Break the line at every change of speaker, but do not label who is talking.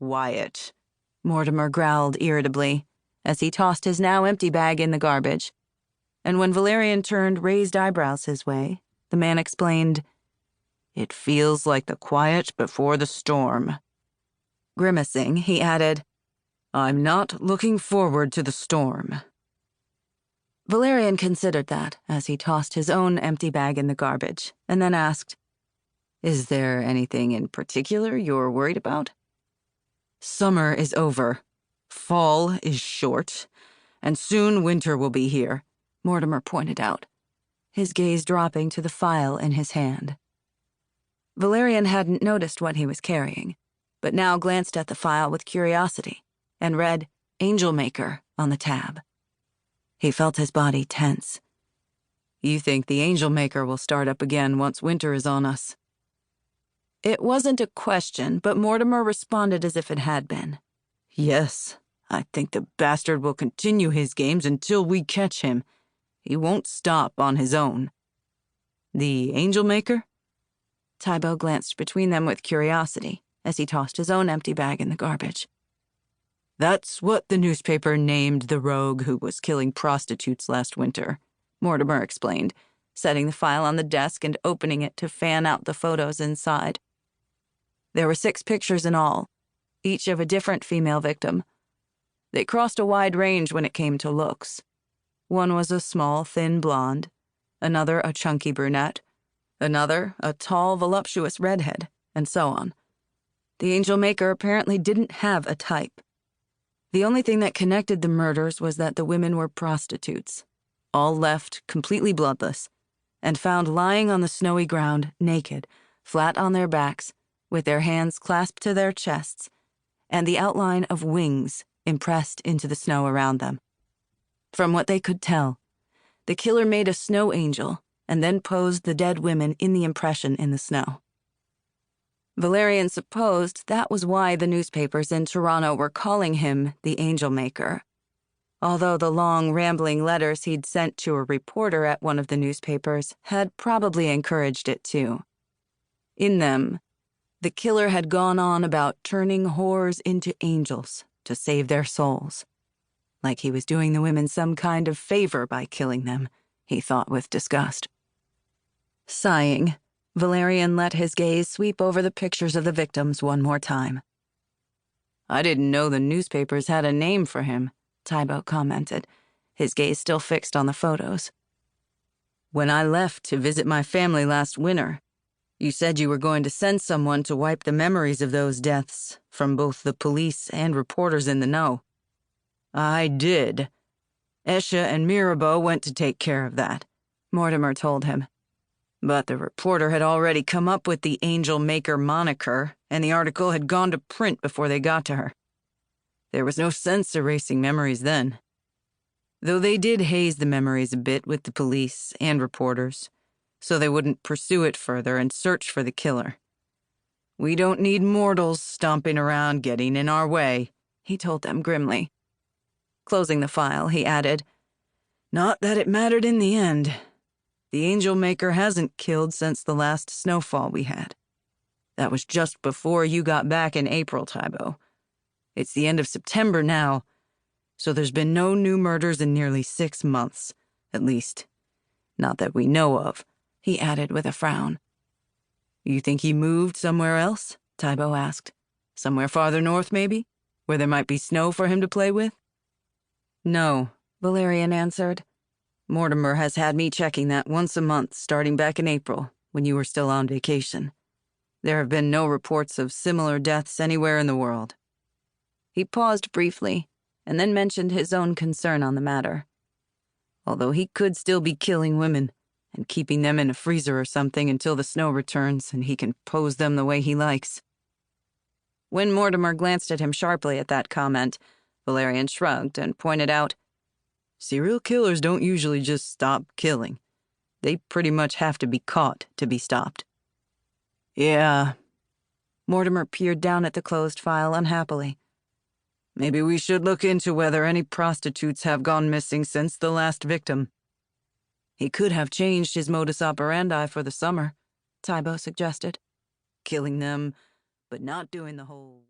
Quiet, Mortimer growled irritably as he tossed his now empty bag in the garbage. And when Valerian turned raised eyebrows his way, the man explained, "It feels like the quiet before the storm." Grimacing, he added, "I'm not looking forward to the storm." Valerian considered that as he tossed his own empty bag in the garbage, and then asked, "Is there anything in particular you're worried about?" "Summer is over. Fall is short, and soon winter will be here," Mortimer pointed out, his gaze dropping to the file in his hand. Valerian hadn't noticed what he was carrying, but now glanced at the file with curiosity and read Angel Maker on the tab. He felt his body tense. "You think the Angel Maker will start up again once winter is on us?" It wasn't a question, but Mortimer responded as if it had been. "Yes, I think the bastard will continue his games until we catch him. He won't stop on his own." "The Angel Maker?" Tybo glanced between them with curiosity as he tossed his own empty bag in the garbage. "That's what the newspaper named the rogue who was killing prostitutes last winter," Mortimer explained, setting the file on the desk and opening it to fan out the photos inside. There were 6 pictures in all, each of a different female victim. They crossed a wide range when it came to looks. One was a small, thin blonde, another a chunky brunette, another a tall, voluptuous redhead, and so on. The Angel Maker apparently didn't have a type. The only thing that connected the murders was that the women were prostitutes, all left completely bloodless, and found lying on the snowy ground, naked, flat on their backs, with their hands clasped to their chests, and the outline of wings impressed into the snow around them. From what they could tell, the killer made a snow angel and then posed the dead women in the impression in the snow. Valerian supposed that was why the newspapers in Toronto were calling him the Angel Maker, although the long, rambling letters he'd sent to a reporter at one of the newspapers had probably encouraged it too. In them, the killer had gone on about turning whores into angels to save their souls. Like he was doing the women some kind of favor by killing them, he thought with disgust. Sighing, Valerian let his gaze sweep over the pictures of the victims one more time. "I didn't know the newspapers had a name for him," Tybo commented, his gaze still fixed on the photos. "When I left to visit my family last winter, you said you were going to send someone to wipe the memories of those deaths from both the police and reporters in the know. I did. Esha and Mirabeau went to take care of that," Mortimer told him. "But the reporter had already come up with the Angel Maker moniker, and the article had gone to print before they got to her. There was no sense erasing memories then. Though they did haze the memories a bit with the police and reporters, so they wouldn't pursue it further and search for the killer. We don't need mortals stomping around getting in our way," he told them grimly. Closing the file, he added, "Not that it mattered in the end. The Angel Maker hasn't killed since the last snowfall we had. That was just before you got back in April, Tybo. It's the end of September now, so there's been no new murders in nearly 6 months, at least. Not that we know of," he added with a frown. "You think he moved somewhere else?" Tybo asked. "Somewhere farther north, maybe? Where there might be snow for him to play with?" "No," Valerian answered. "Mortimer has had me checking that once a month starting back in April, when you were still on vacation. There have been no reports of similar deaths anywhere in the world." He paused briefly, and then mentioned his own concern on the matter. Although he could still be killing women and keeping them in a freezer or something until the snow returns and he can pose them the way he likes. When Mortimer glanced at him sharply at that comment, Valerian shrugged and pointed out, "Serial killers don't usually just stop killing. They pretty much have to be caught to be stopped." "Yeah." Mortimer peered down at the closed file unhappily. "Maybe we should look into whether any prostitutes have gone missing since the last victim." "He could have changed his modus operandi for the summer," Tybo suggested. "Killing them, but not doing the whole..."